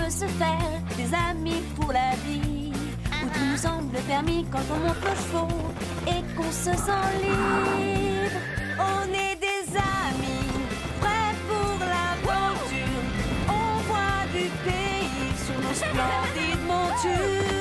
peut se faire des amis pour la vie, où tout nous semble permis quand on monte nos chevaux et qu'on se sent libre. On est des amis, prêts pour l'aventure. On voit du pays sur nos splendides montures.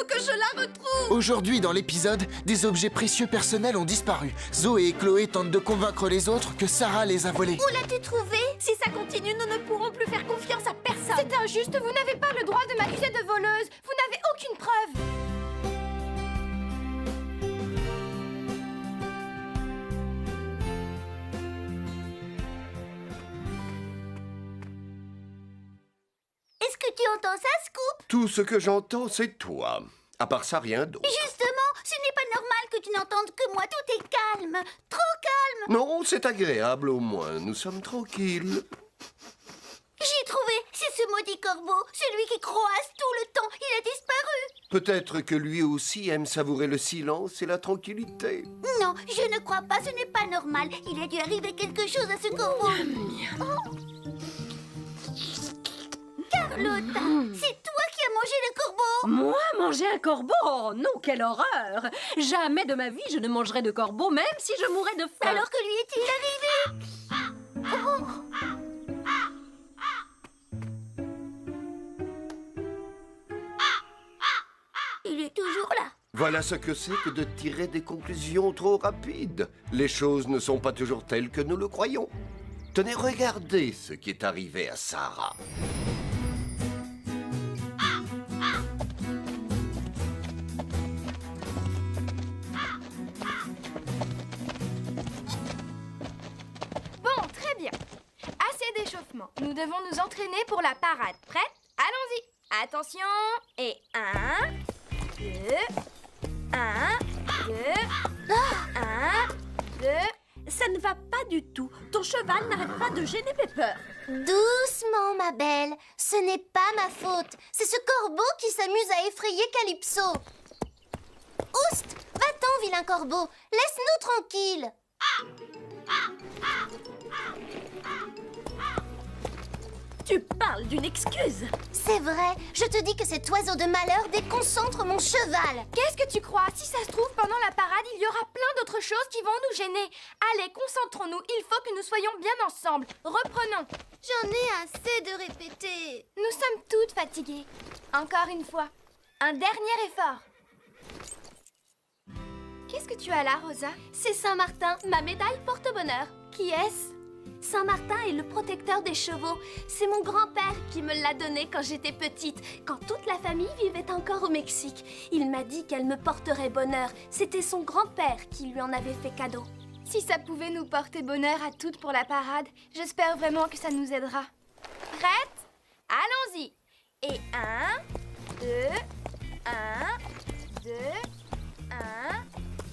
Que je la retrouve! Aujourd'hui, dans l'épisode, des objets précieux personnels ont disparu. Zoé et Chloé tentent de convaincre les autres que Sarah les a volés. Où l'as-tu trouvé? Si ça continue, nous ne pourrons plus faire confiance à personne. C'est injuste, vous n'avez pas le droit de m'accuser de voleuse. Vous n'avez aucune preuve. Est-ce que tu entends ça, Scoop? Tout ce que j'entends, c'est toi. À part ça, rien d'autre. Justement, ce n'est pas normal que tu n'entendes que moi. Tout est calme. Trop calme. Non, c'est agréable au moins. Nous sommes tranquilles. J'ai trouvé. C'est ce maudit corbeau. Celui qui croasse tout le temps. Il a disparu. Peut-être que lui aussi aime savourer le silence et la tranquillité. Non, je ne crois pas. Ce n'est pas normal. Il a dû arriver quelque chose à ce corbeau. Oh. Carlotta, c'est toi qui as mangé le corbeau. Moi, manger un corbeau? Oh non, quelle horreur! Jamais de ma vie je ne mangerai de corbeau, même si je mourrais de faim. Alors que lui est-il arrivé? Oh. Il est toujours là. Voilà ce que c'est que de tirer des conclusions trop rapides. Les choses ne sont pas toujours telles que nous le croyons. Tenez, regardez ce qui est arrivé à Sarah. Nous devons nous entraîner pour la parade. Prête? Allons-y. Attention. Et 1, 2, 1, 2, 1, 2. Ça ne va pas du tout. Ton cheval n'arrête pas de gêner Pepper. Doucement, ma belle. Ce n'est pas ma faute. C'est ce corbeau qui s'amuse à effrayer Calypso. Oust! Va-t'en, vilain corbeau. Laisse-nous tranquilles. Tu parles d'une excuse. C'est vrai. Je te dis que cet oiseau de malheur déconcentre mon cheval. Qu'est-ce que tu crois? Si ça se trouve, pendant la parade, il y aura plein d'autres choses qui vont nous gêner. Allez, concentrons-nous. Il faut que nous soyons bien ensemble. Reprenons. J'en ai assez de répéter. Nous sommes toutes fatiguées. Encore une fois. Un dernier effort. Qu'est-ce que tu as là, Rosa? C'est Saint-Martin, ma médaille porte-bonheur. Qui est-ce? Saint-Martin est le protecteur des chevaux. C'est mon grand-père qui me l'a donné quand j'étais petite, quand toute la famille vivait encore au Mexique. Il m'a dit qu'elle me porterait bonheur. C'était son grand-père qui lui en avait fait cadeau. Si ça pouvait nous porter bonheur à toutes pour la parade, j'espère vraiment que ça nous aidera. Prête? Allons-y. Et 1, 2, 1, 2, 1.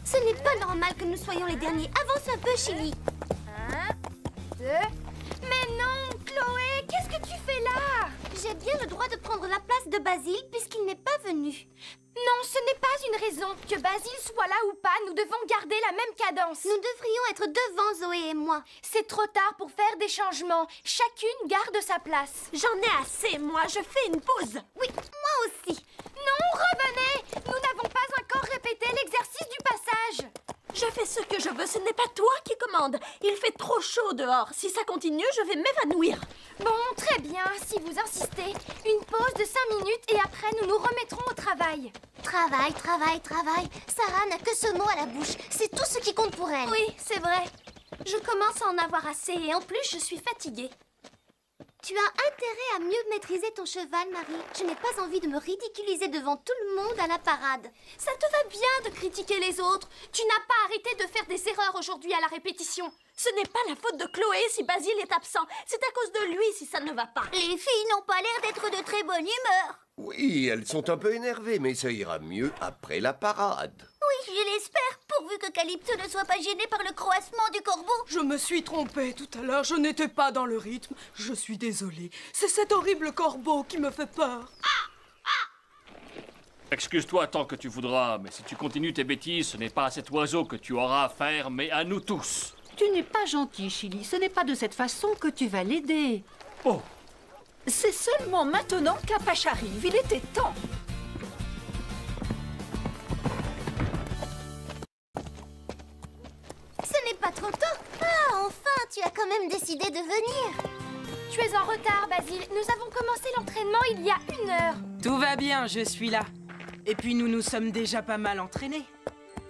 Ce n'est pas normal que nous soyons les derniers. Avance un peu, Chili. 1, 2. Mais non, Chloé, qu'est-ce que tu fais là? J'ai bien le droit de prendre la place de Basile puisqu'il n'est pas venu. Non, ce n'est pas une raison. Que Basile soit là ou pas, nous devons garder la même cadence. Nous devrions être devant Zoé et moi. C'est trop tard pour faire des changements. Chacune garde sa place. J'en ai assez, moi. Je fais une pause. Oui, moi aussi. Non, revenez. Nous n'avons pas encore répété l'exercice du passage. Je fais ce que je veux, ce n'est pas toi qui commande. Il fait trop chaud dehors. Si ça continue, je vais m'évanouir. Bon, très bien, si vous insistez. Une pause de 5 minutes et après nous nous remettrons au travail. Travail, travail, travail. Sarah n'a que ce mot à la bouche. C'est tout ce qui compte pour elle. Oui, c'est vrai. Je commence à en avoir assez et en plus, je suis fatiguée. Tu as intérêt à mieux maîtriser ton cheval, Marie. Je n'ai pas envie de me ridiculiser devant tout le monde à la parade. Ça te va bien de critiquer les autres. Tu n'as pas arrêté de faire des erreurs aujourd'hui à la répétition. Ce n'est pas la faute de Chloé si Basile est absent. C'est à cause de lui si ça ne va pas. Les filles n'ont pas l'air d'être de très bonne humeur. Oui, elles sont un peu énervées, mais ça ira mieux après la parade. Oui, je l'espère, pourvu que Calypso ne soit pas gêné par le croassement du corbeau. Je me suis trompée tout à l'heure, je n'étais pas dans le rythme. Je suis désolée. C'est cet horrible corbeau qui me fait peur. Excuse-toi tant que tu voudras, mais si tu continues tes bêtises, ce n'est pas à cet oiseau que tu auras affaire, mais à nous tous. Tu n'es pas gentil, Chili. Ce n'est pas de cette façon que tu vas l'aider. Oh, C'est seulement maintenant qu'Apache arrive. Il était temps. Ce n'est pas trop tôt. Ah, enfin, tu as quand même décidé de venir. Tu es en retard, Basile. Nous avons commencé l'entraînement il y a 1 heure. Tout va bien, je suis là. Et puis nous nous sommes déjà pas mal entraînés.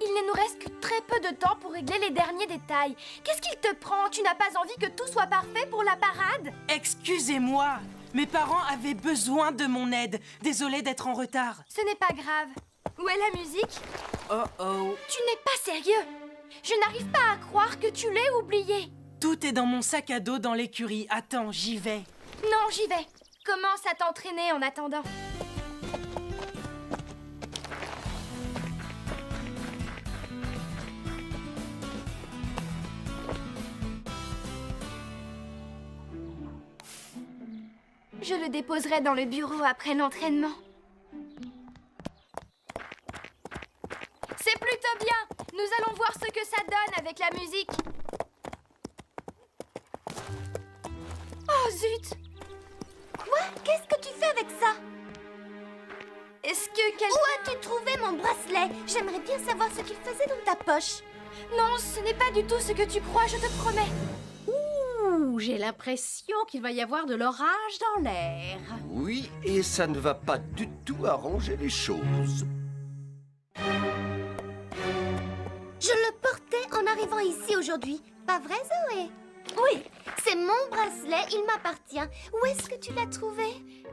Il ne nous reste que très peu de temps pour régler les derniers détails. Qu'est-ce qu'il te prend? Tu n'as pas envie que tout soit parfait pour la parade? Excusez-moi, mes parents avaient besoin de mon aide. Désolée d'être en retard. Ce n'est pas grave. Où est la musique? Oh oh. Tu n'es pas sérieux. Je n'arrive pas à croire que tu l'aies oublié. Tout est dans mon sac à dos dans l'écurie. Attends, j'y vais. Non, j'y vais. Commence à t'entraîner en attendant. Je le déposerai dans le bureau après l'entraînement. C'est plutôt bien. Nous allons voir ce que ça donne avec la musique. Oh zut! Quoi? Qu'est-ce que tu fais avec ça? Est-ce que quelqu'un... Où as-tu trouvé mon bracelet? J'aimerais bien savoir ce qu'il faisait dans ta poche. Non, ce n'est pas du tout ce que tu crois, je te promets. Ouh, j'ai l'impression qu'il va y avoir de l'orage dans l'air. Oui, et ça ne va pas du tout arranger les choses. Je le portais en arrivant ici aujourd'hui. Pas vrai, Zoé? Oui, c'est mon bracelet, il m'appartient. Où est-ce que tu l'as trouvé?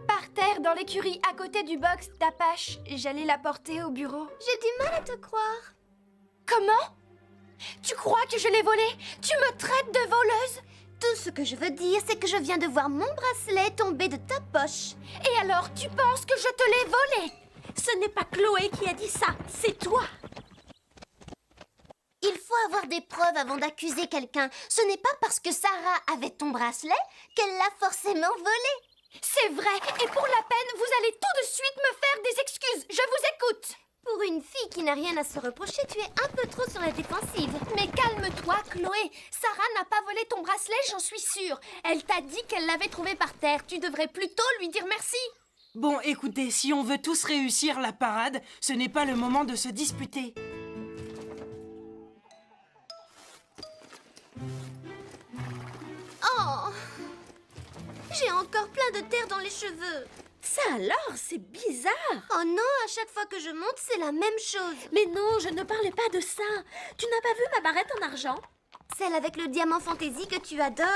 Par terre, dans l'écurie, à côté du box d'Apache. J'allais la porter au bureau. J'ai du mal à te croire. Comment? Tu crois que je l'ai volé? Tu me traites de voleuse? Tout ce que je veux dire, c'est que je viens de voir mon bracelet tomber de ta poche. Et alors, tu penses que je te l'ai volé? Ce n'est pas Chloé qui a dit ça, c'est toi. Il faut avoir des preuves avant d'accuser quelqu'un. Ce n'est pas parce que Sarah avait ton bracelet qu'elle l'a forcément volé. C'est vrai, et pour la peine, vous allez tout de suite me faire des excuses. Je vous écoute. Pour une fille qui n'a rien à se reprocher, tu es un peu trop sur la défensive. Mais calme-toi, Chloé. Sarah n'a pas volé ton bracelet, j'en suis sûre. Elle t'a dit qu'elle l'avait trouvé par terre. Tu devrais plutôt lui dire merci. Bon, écoutez, si on veut tous réussir la parade, ce n'est pas le moment de se disputer. Oh! J'ai encore plein de terre dans les cheveux. Ça alors, c'est bizarre. Oh non, à chaque fois que je monte, c'est la même chose. Mais non, je ne parlais pas de ça. Tu n'as pas vu ma barrette en argent? Celle avec le diamant fantaisie que tu adores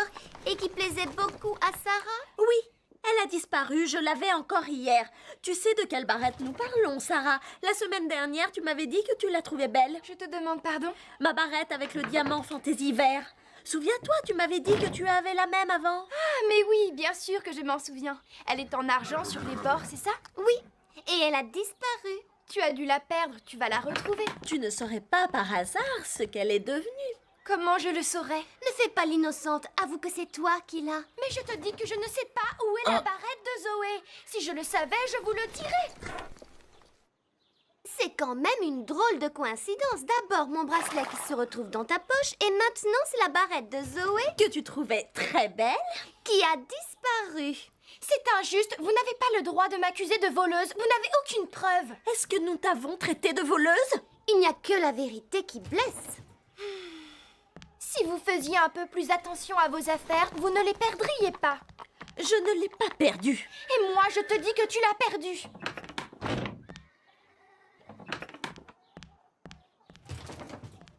et qui plaisait beaucoup à Sarah? Oui, elle a disparu, je l'avais encore hier. Tu sais de quelle barrette nous parlons, Sarah? La semaine dernière, tu m'avais dit que tu la trouvais belle. Je te demande pardon? Ma barrette avec le diamant fantaisie vert. Souviens-toi, tu m'avais dit que tu avais la même avant. Ah, mais oui, bien sûr que je m'en souviens. Elle est en argent sur les bords, c'est ça? Oui, et elle a disparu. Tu as dû la perdre, tu vas la retrouver. Tu ne saurais pas par hasard ce qu'elle est devenue. Comment je le saurais? Ne fais pas l'innocente, avoue que c'est toi qui l'as. Mais je te dis que je ne sais pas où est la barrette de Zoé. Si je le savais, je vous le dirais. C'est quand même une drôle de coïncidence. D'abord mon bracelet qui se retrouve dans ta poche et maintenant c'est la barrette de Zoé Que tu trouvais très belle. qui a disparu. C'est injuste, vous n'avez pas le droit de m'accuser de voleuse. Vous n'avez aucune preuve. Est-ce que nous t'avons traité de voleuse? Il n'y a que la vérité qui blesse. Si vous faisiez un peu plus attention à vos affaires, vous ne les perdriez pas. Je ne l'ai pas perdue. Et moi, je te dis que tu l'as perdue.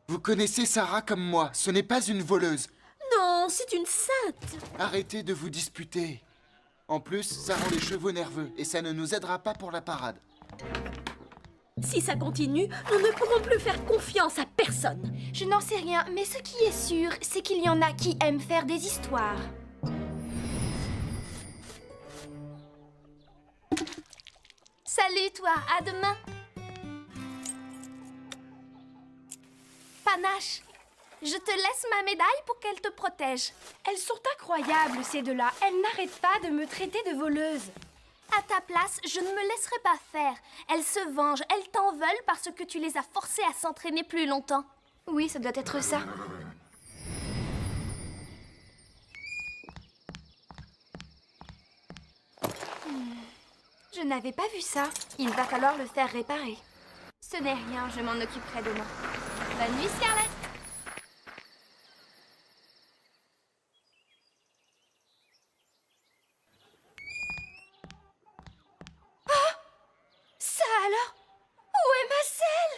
Vous connaissez Sarah comme moi, ce n'est pas une voleuse. Non, c'est une sainte. Arrêtez de vous disputer. En plus, ça rend les chevaux nerveux et ça ne nous aidera pas pour la parade. Si ça continue, nous ne pourrons plus faire confiance à personne. Je n'en sais rien, mais ce qui est sûr, c'est qu'il y en a qui aiment faire des histoires. Salut toi, à demain. Panache, je te laisse ma médaille pour qu'elle te protège. Elles sont incroyables, ces deux-là. Elles n'arrêtent pas de me traiter de voleuse. À ta place, je ne me laisserai pas faire. Elles se vengent, elles t'en veulent parce que tu les as forcées à s'entraîner plus longtemps. Oui, ça doit être ça. Je n'avais pas vu ça. Il va falloir le faire réparer. Ce n'est rien, je m'en occuperai demain. Bonne nuit, Scarlett. Oh! Ça alors? Où est ma selle?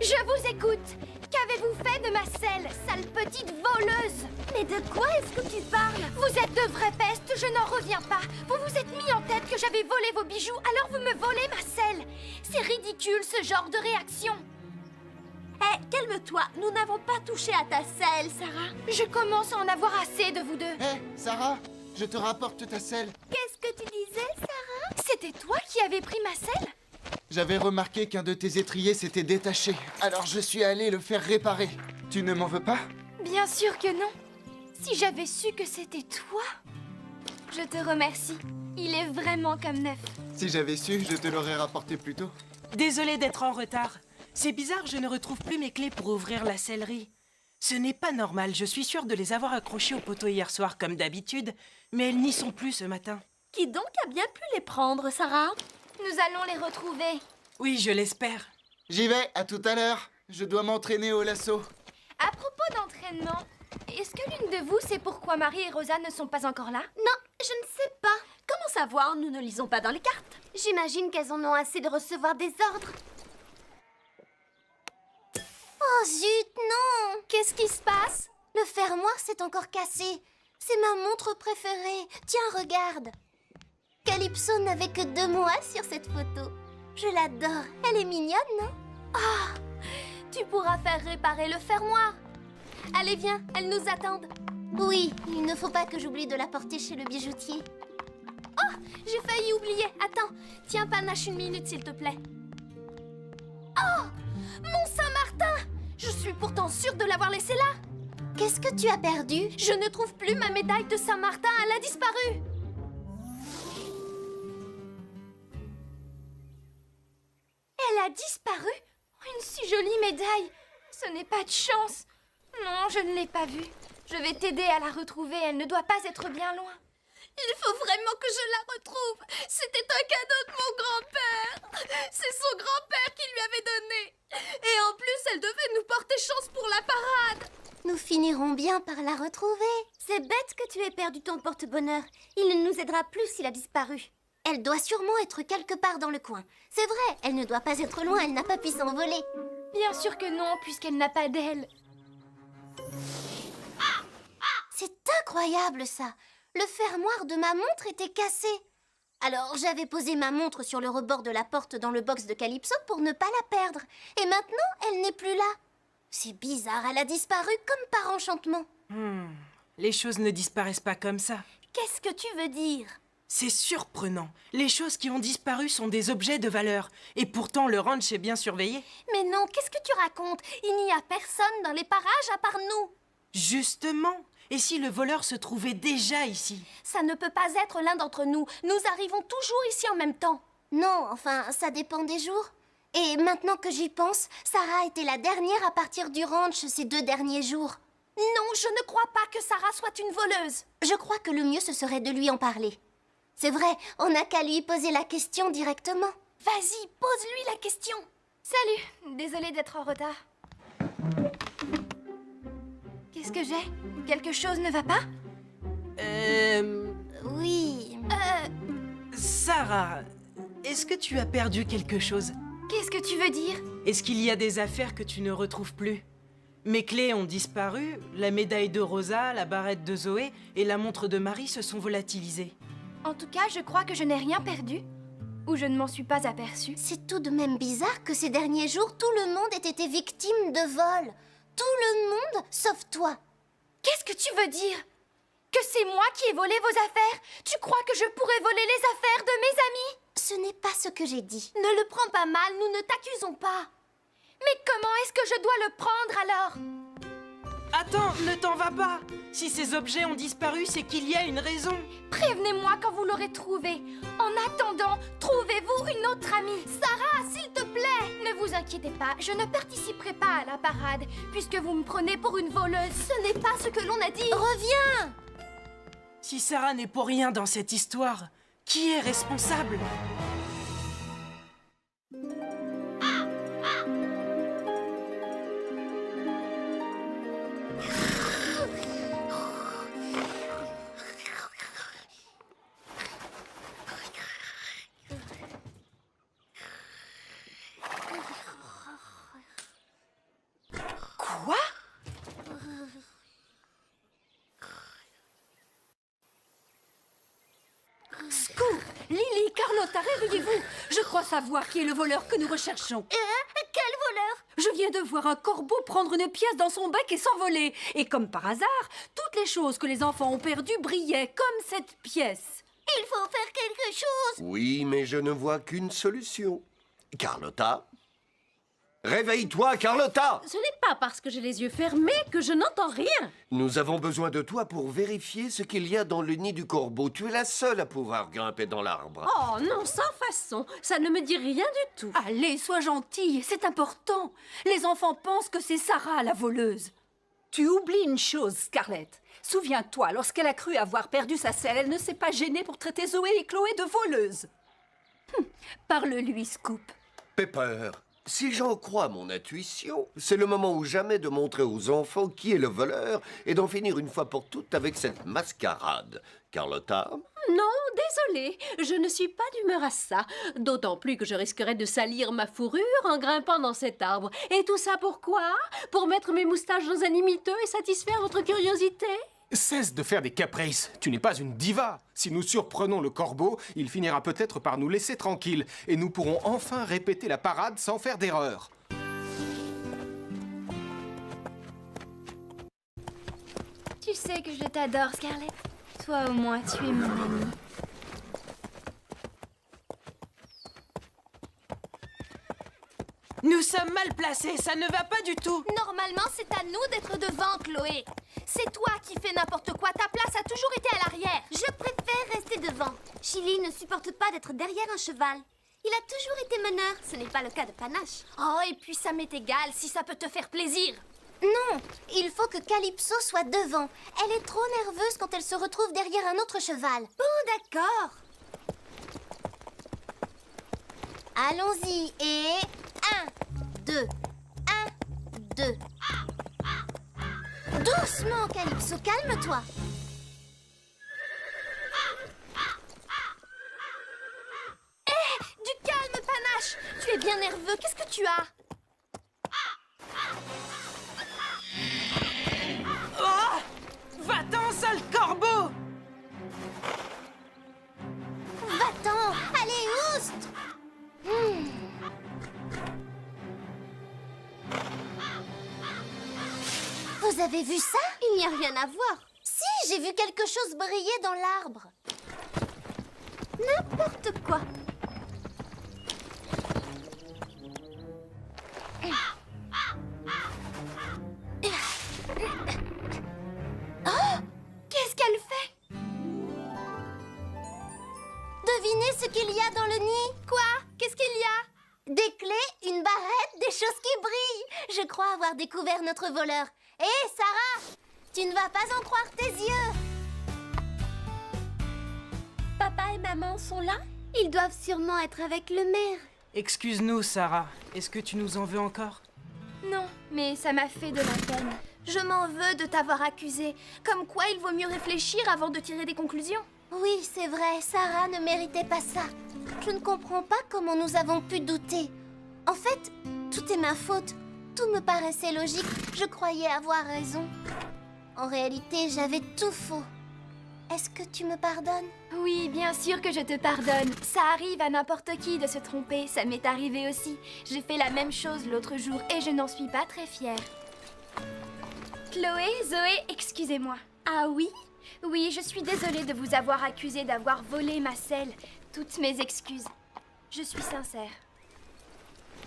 Je vous écoute. Qu'avez-vous fait de ma selle, sale petite voleuse? Mais de quoi est-ce que tu parles? Vous êtes de vraies pestes, je n'en reviens pas. Vous vous êtes mis en tête que j'avais volé vos bijoux, alors vous me volez ma selle. C'est ridicule, ce genre de réaction. Hé, calme-toi, nous n'avons pas touché à ta selle, Sarah. Je commence à en avoir assez de vous deux. Hé, Sarah, je te rapporte ta selle. Qu'est-ce que tu disais, Sarah? C'était toi qui avais pris ma selle? J'avais remarqué qu'un de tes étriers s'était détaché, alors je suis allé le faire réparer. Tu ne m'en veux pas? Bien sûr que non. Si j'avais su que c'était toi... Je te remercie. Il est vraiment comme neuf. Si j'avais su, je te l'aurais rapporté plus tôt. Désolé d'être en retard. C'est bizarre, je ne retrouve plus mes clés pour ouvrir la sellerie. Ce n'est pas normal, je suis sûre de les avoir accrochées au poteau hier soir comme d'habitude, mais elles n'y sont plus ce matin. Qui donc a bien pu les prendre, Sarah? Nous allons les retrouver. Oui, je l'espère. J'y vais, à tout à l'heure. Je dois m'entraîner au lasso. À propos d'entraînement, est-ce que l'une de vous sait pourquoi Marie et Rosa ne sont pas encore là? Non, je ne sais pas. Comment savoir? Nous ne lisons pas dans les cartes. J'imagine qu'elles en ont assez de recevoir des ordres. Oh zut, non! Qu'est-ce qui se passe? Le fermoir s'est encore cassé. C'est ma montre préférée. Tiens, regarde. Calypso n'avait que 2 mois sur cette photo. Je l'adore. Elle est mignonne, non? Ah, tu pourras faire réparer le fermoir. Allez, viens, elles nous attendent. Oui, il ne faut pas que j'oublie de la porter chez le bijoutier. Oh, j'ai failli oublier. Attends, tiens, panache 1 minute, s'il te plaît. Oh, mon Saint-Martin! Je suis pourtant sûre de l'avoir laissé là. Qu'est-ce que tu as perdu? Je ne trouve plus ma médaille de Saint-Martin, elle a disparu. Elle a disparu? Une si jolie médaille. Ce n'est pas de chance. Non, je ne l'ai pas vue. Je vais t'aider à la retrouver, elle ne doit pas être bien loin. Il faut vraiment que je la retrouve. C'était un cadeau de mon grand-père. C'est son grand-père qui lui avait donné. Et en plus, elle devait nous porter chance pour la parade. Nous finirons bien par la retrouver. C'est bête que tu aies perdu ton porte-bonheur. Il ne nous aidera plus s'il a disparu. Elle doit sûrement être quelque part dans le coin. C'est vrai, elle ne doit pas être loin, elle n'a pas pu s'envoler. Bien sûr que non, puisqu'elle n'a pas d'aile. C'est incroyable ça. Le fermoir de ma montre était cassé. Alors j'avais posé ma montre sur le rebord de la porte dans le box de Calypso pour ne pas la perdre. Et maintenant, elle n'est plus là. C'est bizarre, elle a disparu comme par enchantement. Les choses ne disparaissent pas comme ça. Qu'est-ce que tu veux dire? C'est surprenant. Les choses qui ont disparu sont des objets de valeur. Et pourtant, le ranch est bien surveillé. Mais non, qu'est-ce que tu racontes? Il n'y a personne dans les parages à part nous. Justement. Et si le voleur se trouvait déjà ici? Ça ne peut pas être l'un d'entre nous. Nous arrivons toujours ici en même temps. Non, enfin, ça dépend des jours. Et maintenant que j'y pense, Sarah était la dernière à partir du ranch ces 2 derniers jours. Non, je ne crois pas que Sarah soit une voleuse. Je crois que le mieux ce serait de lui en parler. C'est vrai, on n'a qu'à lui poser la question directement. Vas-y, pose-lui la question. Salut, désolée d'être en retard. Qu'est-ce que j'ai? Quelque chose ne va pas? Oui. Sarah, est-ce que tu as perdu quelque chose? Qu'est-ce que tu veux dire? Est-ce qu'il y a des affaires que tu ne retrouves plus? Mes clés ont disparu, la médaille de Rosa, la barrette de Zoé et la montre de Marie se sont volatilisées. En tout cas, je crois que je n'ai rien perdu. Ou je ne m'en suis pas aperçue. C'est tout de même bizarre que ces derniers jours, tout le monde ait été victime de vol. Tout le monde, sauf toi. Qu'est-ce que tu veux dire? Que c'est moi qui ai volé vos affaires? Tu crois que je pourrais voler les affaires de mes amis? Ce n'est pas ce que j'ai dit. Ne le prends pas mal, nous ne t'accusons pas. Mais comment est-ce que je dois le prendre alors? Attends, ne t'en va pas! Si ces objets ont disparu, c'est qu'il y a une raison. Prévenez-moi quand vous l'aurez trouvé. En attendant, trouvez-vous une autre amie. Sarah, s'il te plaît! Ne vous inquiétez pas, je ne participerai pas à la parade, puisque vous me prenez pour une voleuse. Ce n'est pas ce que l'on a dit. Reviens! Si Sarah n'est pour rien dans cette histoire, qui est responsable? Quoi? Scoop, Lily, Carlotta, réveillez-vous. Je crois savoir qui est le voleur que nous recherchons. Quel voleur? Je viens de voir un corbeau prendre une pièce dans son bec et s'envoler. Et comme par hasard, toutes les choses que les enfants ont perdues brillaient comme cette pièce. Il faut faire quelque chose. Oui, mais je ne vois qu'une solution. Carlotta? Réveille-toi, Carlotta! Ce n'est pas parce que j'ai les yeux fermés que je n'entends rien. Nous avons besoin de toi pour vérifier ce qu'il y a dans le nid du corbeau. Tu es la seule à pouvoir grimper dans l'arbre. Oh non, sans façon. Ça ne me dit rien du tout. Allez, sois gentille, c'est important. Les enfants pensent que c'est Sarah la voleuse. Tu oublies une chose, Scarlett. Souviens-toi, lorsqu'elle a cru avoir perdu sa selle, elle ne s'est pas gênée pour traiter Zoé et Chloé de voleuses. Parle-lui, Scoop. Pepper, si j'en crois mon intuition, c'est le moment ou jamais de montrer aux enfants qui est le voleur et d'en finir une fois pour toutes avec cette mascarade. Carlotta? Non, désolée, je ne suis pas d'humeur à ça. D'autant plus que je risquerais de salir ma fourrure en grimpant dans cet arbre. Et tout ça pourquoi? Pour mettre mes moustaches dans un nid miteux et satisfaire votre curiosité? Cesse de faire des caprices. Tu n'es pas une diva. Si nous surprenons le corbeau, il finira peut-être par nous laisser tranquilles et nous pourrons enfin répéter la parade sans faire d'erreur. Tu sais que je t'adore, Scarlett. Toi au moins, tu es mon amie. Nous sommes mal placés, ça ne va pas du tout. Normalement, c'est à nous d'être devant, Chloé. C'est toi qui fais n'importe quoi. Ta place a toujours été à l'arrière. Je préfère rester devant. Chili ne supporte pas d'être derrière un cheval. Il a toujours été meneur. Ce n'est pas le cas de Panache. Oh, et puis ça m'est égal si ça peut te faire plaisir. Non, il faut que Calypso soit devant. Elle est trop nerveuse quand elle se retrouve derrière un autre cheval. Bon, d'accord. Allons-y et... 1, 2, 1, 2. Doucement, Calypso, calme-toi. Hé, du calme, Panache. Tu es bien nerveux, qu'est-ce que tu as? Oh! Va-t'en, sale corbeau! Va-t'en, allez, oust. Vous avez vu ça? Il n'y a rien à voir. Si, j'ai vu quelque chose briller dans l'arbre. N'importe quoi. Oh! Qu'est-ce qu'elle fait? Devinez ce qu'il y a dans le nid. Quoi? Qu'est-ce qu'il y a? Des clés, une barrette, des choses qui brillent. Je crois avoir découvert notre voleur. Hé, Sarah! Tu ne vas pas en croire tes yeux. Papa et maman sont là? Ils doivent sûrement être avec le maire. Excuse-nous, Sarah. Est-ce que tu nous en veux encore? Non, mais ça m'a fait de la peine. Je m'en veux de t'avoir accusé. Comme quoi, il vaut mieux réfléchir avant de tirer des conclusions. Oui, c'est vrai, Sarah ne méritait pas ça. Je ne comprends pas comment nous avons pu douter. En fait, tout est ma faute. Tout me paraissait logique. Je croyais avoir raison. En réalité, j'avais tout faux. Est-ce que tu me pardonnes? Oui, bien sûr que je te pardonne. Ça arrive à n'importe qui de se tromper. Ça m'est arrivé aussi. J'ai fait la même chose l'autre jour et je n'en suis pas très fière. Chloé, Zoé, excusez-moi. Ah oui? Oui, je suis désolée de vous avoir accusé d'avoir volé ma selle. Toutes mes excuses. Je suis sincère.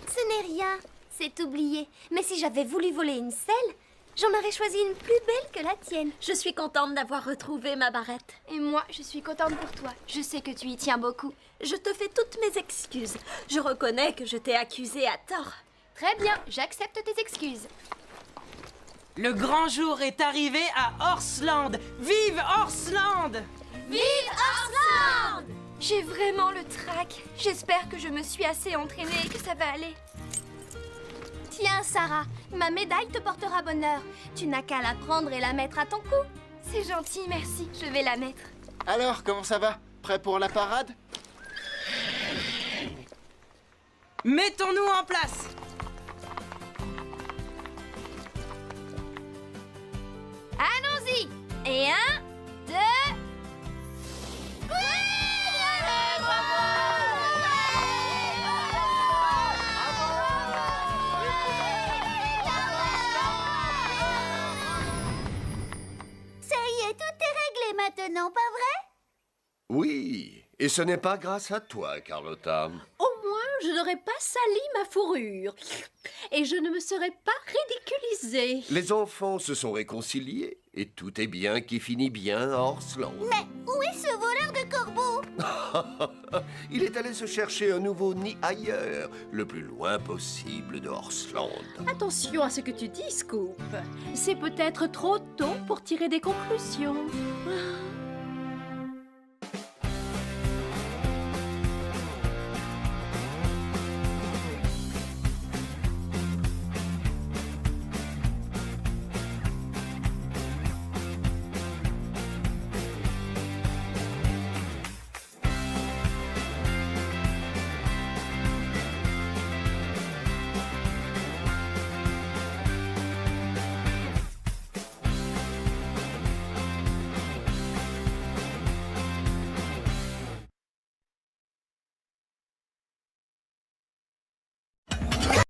Ce n'est rien. C'est oublié. Mais si j'avais voulu voler une selle, j'en aurais choisi une plus belle que la tienne. Je suis contente d'avoir retrouvé ma barrette. Et moi, je suis contente pour toi. Je sais que tu y tiens beaucoup. Je te fais toutes mes excuses. Je reconnais que je t'ai accusée à tort. Très bien, j'accepte tes excuses. Le grand jour est arrivé à Horsland. Vive Horsland! Vive Horsland! J'ai vraiment le trac. J'espère que je me suis assez entraînée et que ça va aller. Tiens, Sarah, ma médaille te portera bonheur. Tu n'as qu'à la prendre et la mettre à ton cou. C'est gentil, merci. Je vais la mettre. Alors, comment ça va? Prêt pour la parade? Mettons-nous en place. Allons-y! Et 1, 2... Ça y est, tout est réglé maintenant, pas vrai? Oui, et ce n'est pas grâce à toi, Carlotta. Au moins, je n'aurais pas sali ma fourrure. Et je ne me serais pas ridiculisée. Les enfants se sont réconciliés, et tout est bien qui finit bien à Horsland. Mais où est ce voleur de corbeaux? Il est allé se chercher un nouveau nid ailleurs, le plus loin possible de Horsland. Attention à ce que tu dis, Scoop. C'est peut-être trop tôt pour tirer des conclusions.